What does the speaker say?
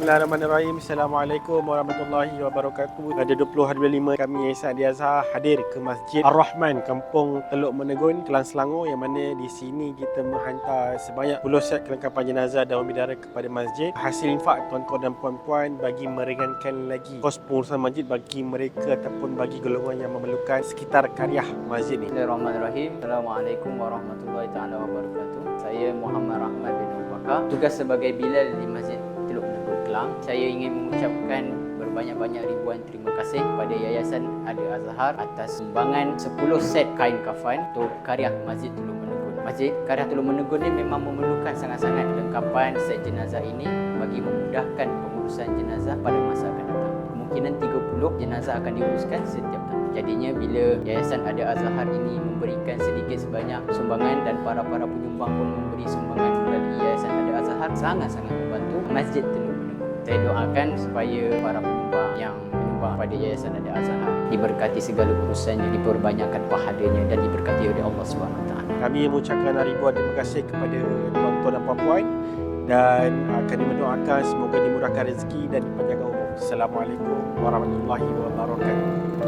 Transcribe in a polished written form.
Bismillahirrahmanirrahim. Assalamualaikum warahmatullahi wabarakatuh. Pada 20 hari bulan 5 kami Yayasan Al-Azhar hadir ke Masjid Ar-Rahman, Kampung Teluk Menegun, Kelang Selangor, yang mana di sini kita menghantar sebanyak 10 set kelengkapan jenazah dan bidara kepada masjid. Hasil infak tuan-tuan dan puan-puan bagi meringankan lagi kos pengurusan masjid bagi mereka ataupun bagi golongan yang memerlukan sekitar karya masjid ni. Bismillahirrahmanirrahim. Assalamualaikum warahmatullahi taala wabarakatuh. Saya Muhammad Rahmat bin Abu Bakar, tugas sebagai Bilal di Masjid Teluk Menegun Kelang. Saya ingin mengucapkan berbanyak-banyak ribuan terima kasih kepada Yayasan Al-Azhar atas sumbangan 10 set kain kafan untuk karya Masjid Teluk Menegun. Masjid karya Teluk Menegun ni memang memerlukan sangat-sangat kelengkapan set jenazah ini bagi memudahkan pengurusan jenazah pada masa akan datang. Kemungkinan 30 jenazah akan diuruskan setiap tahun. Jadinya bila Yayasan Al-Azhar ini memberikan sedikit sebanyak sumbangan dan para penyumbang pun memberi sumbangan melalui Yayasan Al-Azhar, sangat-sangat membantu Masjid Teluk Menegun. Saya doakan supaya para penyumbang yang menyumbang pada Yayasan Al-Azhar diberkati segala urusannya, diperbanyakkan pahalanya dan diberkati oleh Allah SWT. Kami mengucapkan ribuan terima kasih kepada tuan-tuan dan puan-puan dan kami mendoakan semoga dimurahkan rezeki dan dipanjangkan umur. Assalamualaikum warahmatullahi wabarakatuh.